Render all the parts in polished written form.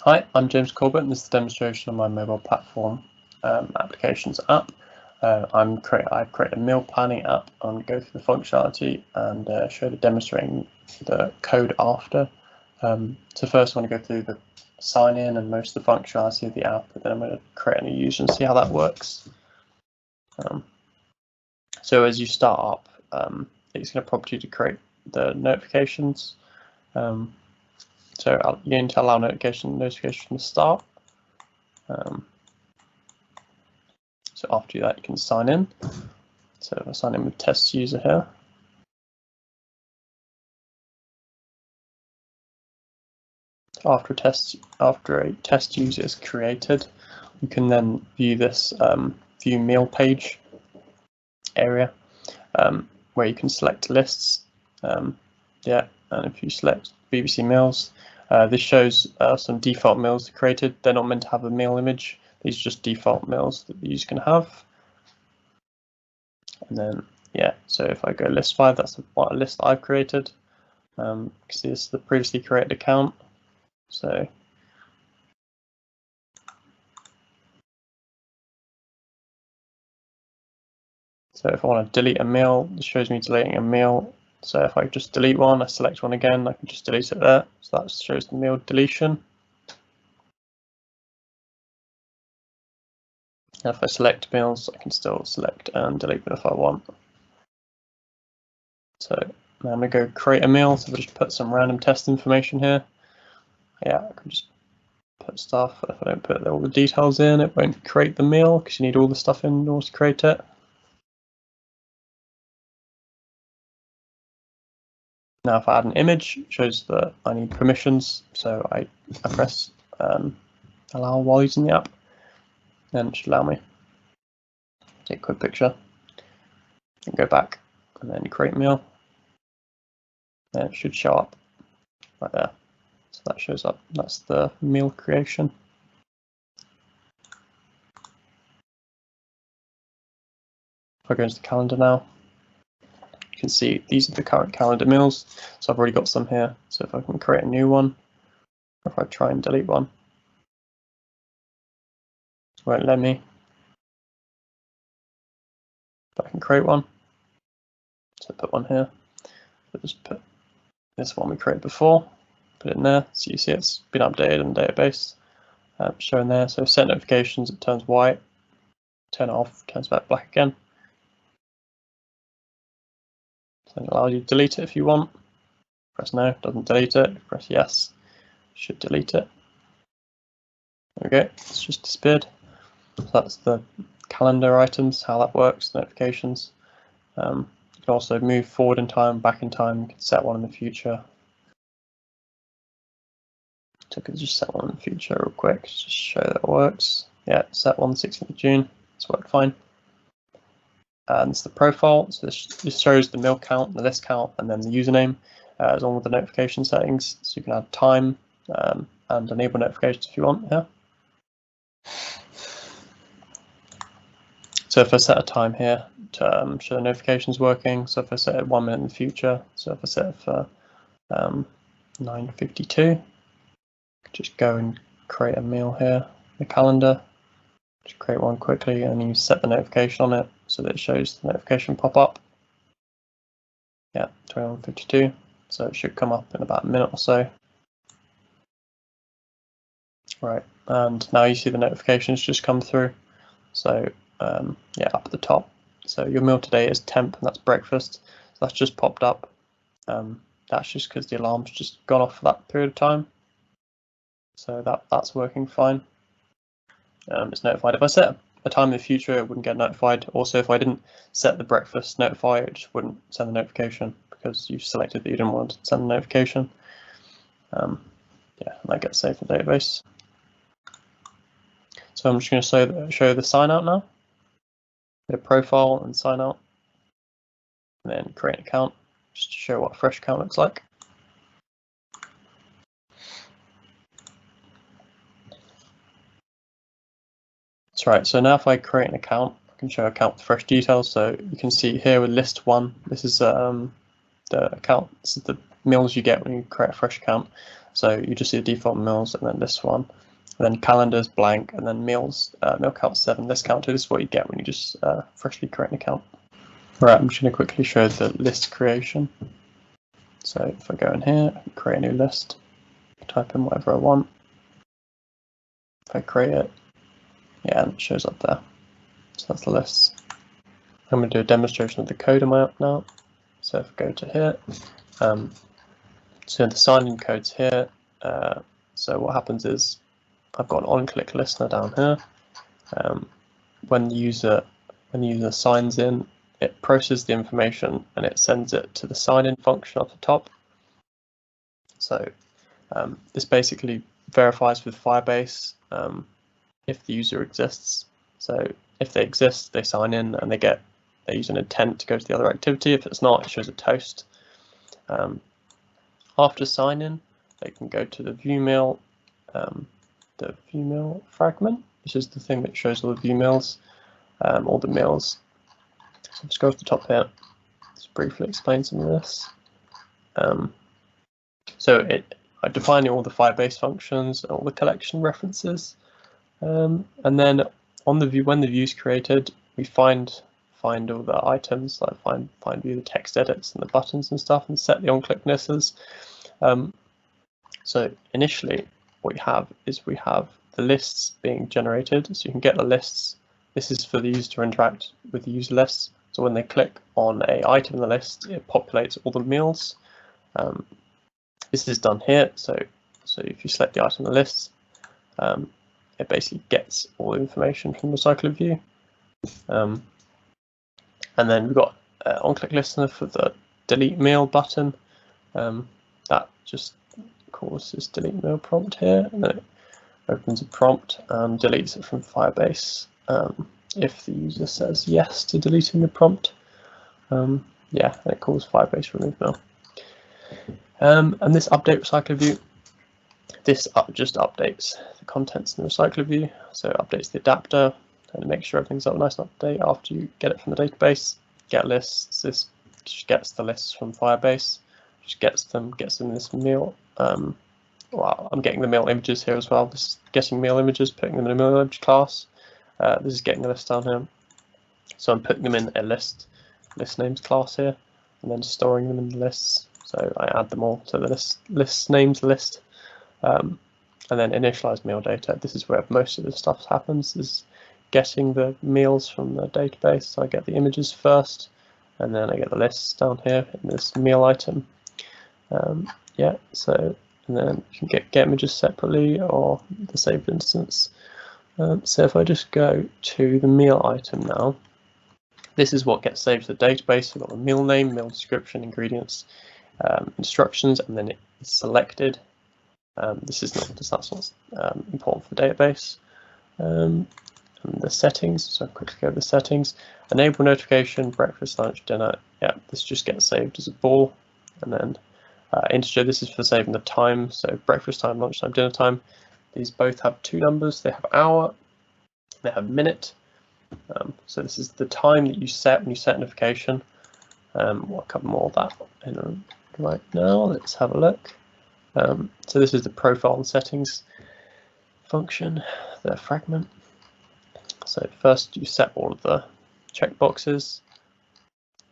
Hi, I'm James Corbett, and this is a demonstration of my mobile platform applications app. I create a meal planning app. I'm going to go through the functionality and show the demonstrating the code after. So first I want to go through the sign in and most of the functionality of the app, and then I'm going to create a new user and see how that works. So as you start up, it's going to prompt you to create the notifications. So you need to allow notification to start. So after that, you can sign in. So if I sign in with test user here. After a test user is created, you can then view this view meal page area where you can select lists. And if you select BBC meals, this shows some default meals created. They're not meant to have a meal image. These are just default meals that the user can have. And then, so if I go list 5, that's what list I've created. You can see this is the previously created account. So if I want to delete a meal, it shows me deleting a meal. So if I just delete one, I select one again, I can just delete it there. So that shows the meal deletion. And if I select meals, I can still select and delete them if I want. So now I'm going to go create a meal. So if I just put some random test information here, I can just put stuff. If I don't put all the details in, it won't create the meal because you need all the stuff in order to create it. Now if I add an image, it shows that I need permissions, so I press allow while using the app, then it should allow me. Take a quick picture, and go back, and then create meal, then it should show up right there. So that shows up, that's the meal creation. If I go into the calendar now, you can see these are the current calendar meals. So I've already got some here. So if I can create a new one, or if I try and delete one, it won't let me. But I can create one. So put one here. I'll just put this one we created before, put it in there. So you see it's been updated in the database, shown there. So set notifications, it turns white. Turn it off, turns back black again. So it allows you to delete it if you want. Press no, doesn't delete it. Press yes, should delete it. There we go, it's just disappeared. So that's the calendar items, how that works, notifications. You can also move forward in time, back in time. You can set one in the future. So I could just set one in the future real quick, just show that it works. Yeah, set one 16th of June. It's worked fine. And it's the profile. So this shows the meal count, the list count, and then the username, along with the notification settings. So you can add time and enable notifications if you want here. So if I set a time here to show the notifications working, so if I set it 1 minute in the future, so if I set it for 9:52, just go and create a meal here, the calendar, just create one quickly, and you set the notification on it so that it shows the notification pop up. Yeah, 21:52, so it should come up in about a minute or so. Right, and now you see the notifications just come through. So up at the top. So your meal today is temp, and that's breakfast. So that's just popped up. That's just because the alarm's just gone off for that period of time. So that's working fine. It's notified. If I set a time in the future, it wouldn't get notified. Also, if I didn't set the breakfast notify, it just wouldn't send the notification because you selected that you didn't want to send the notification. And that gets saved in the database. So I'm just going to show the sign out now. Go to profile and sign out, and then create an account just to show what a fresh account looks like. That's right. So now if I create an account, I can show account with fresh details. So you can see here with list 1, this is the account. This is the meals you get when you create a fresh account. So you just see the default meals and then this one, and then calendars blank, and then meals, meal count 7, list count 2. This is what you get when you just freshly create an account. Right, I'm just going to quickly show the list creation. So if I go in here, I can create a new list, type in whatever I want. If I create it, yeah, and it shows up there. So that's the list. I'm going to do a demonstration of the code in my app now. So if I go to here, so the sign-in code's here. So what happens is I've got an on-click listener down here. When the user signs in, it processes the information and it sends it to the sign-in function up the top. So this basically verifies with Firebase if the user exists. So if they exist, they sign in and they use an intent to go to the other activity. If it's not, it shows a toast. After sign-in, they can go to the view mail fragment, which is the thing that shows all the view mails, all the meals. So let's go to the top here. Let's briefly explain some of this. I define all the Firebase functions, all the collection references, and then on the view, when the view is created, we find all the items, like view the text edits and the buttons and stuff, and set the on-clicknesses. So initially, what we have the lists being generated, so you can get the lists. This is for the user to interact with the user lists. So when they click on an item in the list, it populates all the meals. This is done here. So if you select the item in the list, it basically gets all the information from the recycler view. And then we've got on-click listener for the delete meal button. That just calls this delete meal prompt here, and then it opens a prompt and deletes it from Firebase if the user says yes to deleting the prompt. Yeah, and it calls Firebase remove mail. And this update recycler view, this just updates the contents in the recycler view. So it updates the adapter and it makes sure everything's up nice and update after you get it from the database. Get lists, this just gets the lists from Firebase, just gets them in this meal. Well, I'm getting the meal images here as well. This is getting meal images, putting them in a meal image class. This is getting the list down here. So I'm putting them in a list names class here, and then storing them in the lists. So I add them all to the list names list, and then initialize meal data. This is where most of the stuff happens, is getting the meals from the database. So I get the images first, and then I get the lists down here in this meal item. Yeah, so and then you can get images separately or the saved instance. So if I just go to the meal item now, this is what gets saved to the database. We've got the meal name, meal description, ingredients, instructions, and then it's selected. That's not important for the database. And the settings, so quickly go over the settings. Enable notification, breakfast, lunch, dinner. Yeah, this just gets saved as a ball. And then integer, this is for saving the time. So breakfast time, lunchtime, dinner time. These both have two numbers. They have hour, they have minute. So this is the time that you set when you set notification. We'll cover more of that in right now. Let's have a look. So this is the profile and settings function, the fragment. So first you set all of the checkboxes,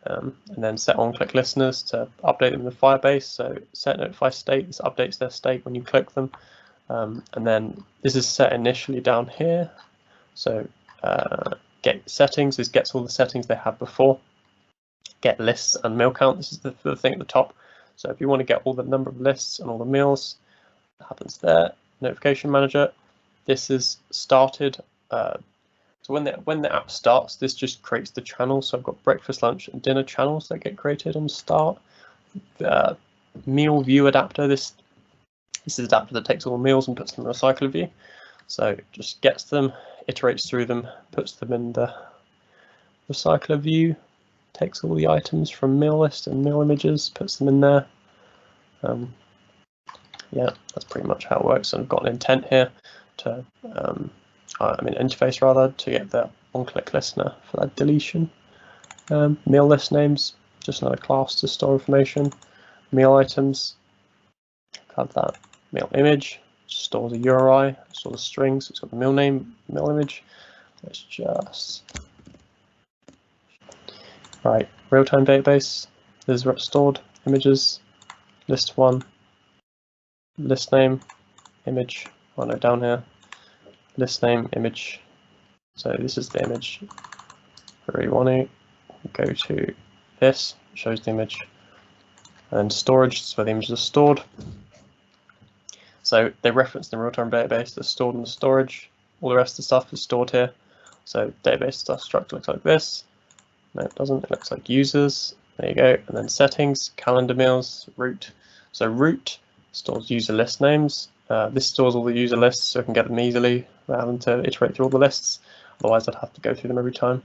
and then set on-click listeners to update them in the Firebase. So set notify state, this updates their state when you click them. And then this is set initially down here. So get settings, this gets all the settings they had before. Get lists and meal count, this is the thing at the top. So if you want to get all the number of lists and all the meals, that happens there. Notification manager, this is started. So when the app starts, this just creates the channels. So I've got breakfast, lunch, and dinner channels that get created on start. The meal view adapter, this is the adapter that takes all the meals and puts them in the recycler view. So it just gets them, iterates through them, puts them in the recycler view, takes all the items from meal list and meal images, puts them in there. Yeah, that's pretty much how it works. And I've got an intent here to, interface rather, to get the on-click listener for that deletion. Meal list names, just another class to store information. Meal items, have that. meal image, stores a URI, stores a string, so it's got the meal name, meal image. Let's just right, real-time database. There's stored images, list one, list name, image. Oh no, down here, list name, image. So this is the image. Where you want to go to this, shows the image, and storage is where the images are stored. So they reference the real-time database that's stored in the storage. All the rest of the stuff is stored here. So database stuff structure looks like this. No, it doesn't. It looks like users. There you go. And then settings, calendar meals, root. So root stores user list names. This stores all the user lists so I can get them easily rather than to iterate through all the lists. Otherwise, I'd have to go through them every time.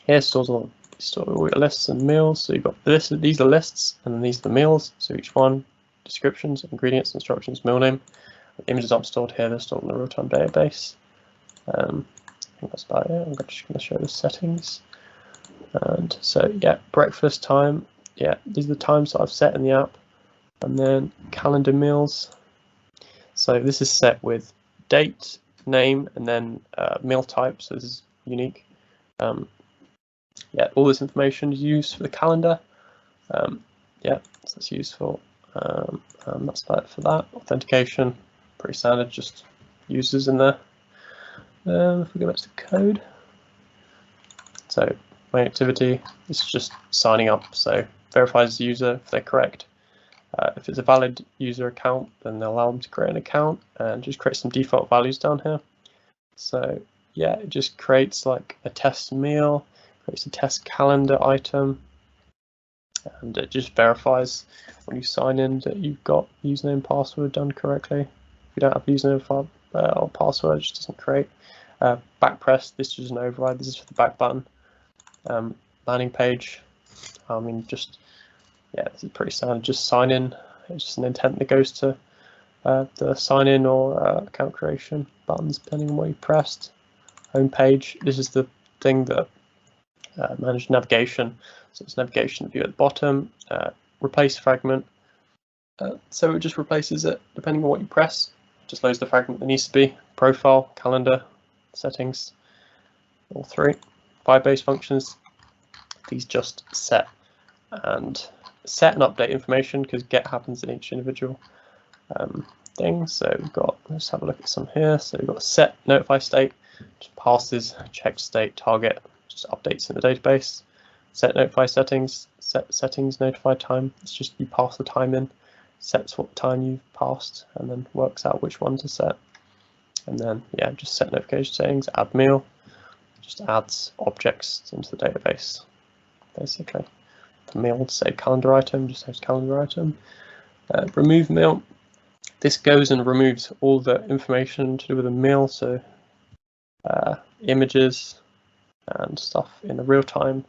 Here stores all your lists and meals. So you've got this. These are lists, and then these are the meals. So each one, descriptions, ingredients, instructions, meal name. The images aren't stored here. They're stored in the real-time database. I think that's about it. I'm just going to show the settings. And so yeah, breakfast time. Yeah, these are the times that I've set in the app. And then calendar meals. So this is set with date, name, and then meal type. So this is unique. Yeah, all this information is used for the calendar. Yeah, so that's useful. And that's about it for that. Authentication, pretty standard, just users in there. If we go back to the code, so my activity is just signing up, so verifies the user if they're correct. If it's a valid user account, then they'll allow them to create an account and just create some default values down here. So yeah, it just creates like a test meal, creates a test calendar item, and it just verifies when you sign in that you've got username and password done correctly. If you don't have username or password, it just doesn't create. Back press, this is an override, this is for the back button. Landing page, I mean, just, yeah, this is pretty standard, just sign in. It's just an intent that goes to the sign in or account creation buttons, depending on what you pressed. Home page, this is the thing that manages navigation. So it's navigation view at the bottom, replace fragment. So it just replaces it depending on what you press. Just loads the fragment that needs to be. Profile, calendar, settings, all three. 5 base functions. These just set and update information because get happens in each individual thing. So we've got, let's have a look at some here. So we've got set notify state, just passes check state target, just updates in the database. Set notify settings, set settings notify time. It's just you pass the time in, sets what time you've passed, and then works out which one to set. And then yeah, just set notification settings, add meal, just adds objects into the database. Basically, the meal would say calendar item, just says calendar item. Remove meal. This goes and removes all the information to do with the meal, so images and stuff in the real time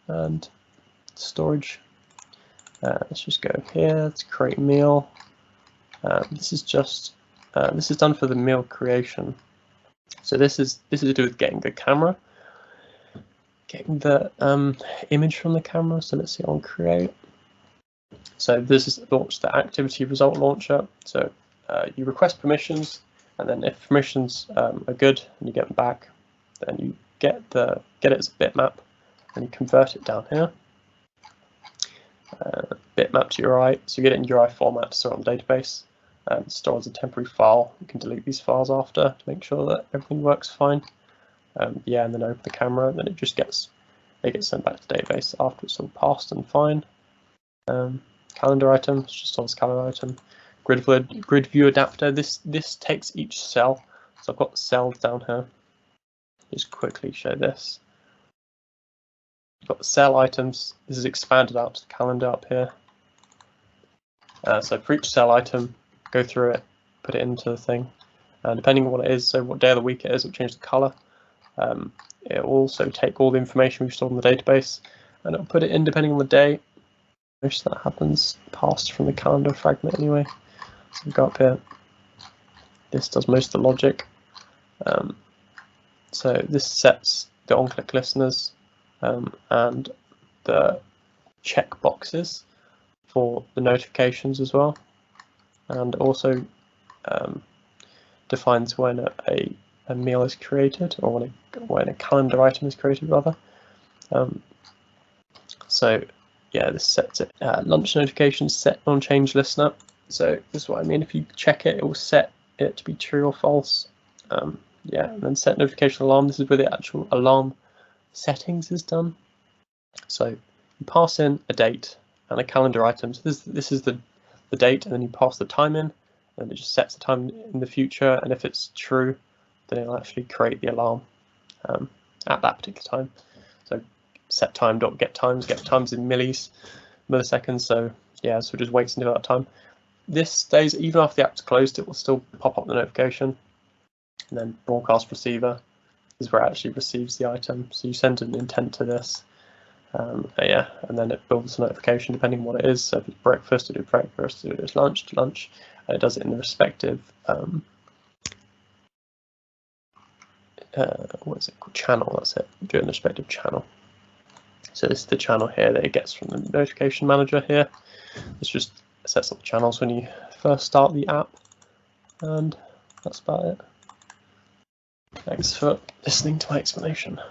and storage. Let's just go here. Let's create meal. This is just this is done for the meal creation. So this is to do with getting the camera, getting the image from the camera. So let's see on create. So this is launched the activity result launcher. So you request permissions, and then if permissions are good and you get them back, then you get it as a bitmap and you convert it down here. Bitmap to URI, so you get it in URI format to store on the database. Store as a temporary file. You can delete these files after to make sure that everything works fine. Yeah, and then open the camera, and then it gets sent back to the database after it's all passed and fine. Calendar item, it's just on this calendar item. Grid view adapter. This takes each cell. So I've got cells down here. Just quickly show this. You've got the cell items. This is expanded out to the calendar up here. So for each cell item, go through it, put it into the thing, and depending on what it is, so what day of the week it is, it'll change the color. It will also take all the information we've stored in the database, and it'll put it in depending on the day. Most of that happens passed from the calendar fragment anyway. So we go up here. This does most of the logic. So this sets the on-click listeners and the check boxes for the notifications as well. and also defines when a meal is created, or when a calendar item is created rather. So yeah, this sets it. Lunch notifications set on change listener. So this is what I mean. If you check it, it will set it to be true or false. Yeah, and then set notification alarm. This is where the actual alarm settings is done. So you pass in a date and a calendar item. So this is the date, and then you pass the time in, and it just sets the time in the future. And if it's true, then it'll actually create the alarm at that particular time. So set time dot get times in milliseconds. So yeah, so it just waits until that time. This stays even after the app's closed. It will still pop up the notification. And then broadcast receiver is where it actually receives the item. So you send an intent to this. Yeah, and then it builds a notification depending on what it is. So if it's breakfast, it do breakfast. If it's lunch, to lunch. And it does it in the respective what is it called? Channel. That's it. Do it in the respective channel. So this is the channel here that it gets from the notification manager here. It's just sets up the channels when you first start the app, and that's about it. Thanks for listening to my explanation.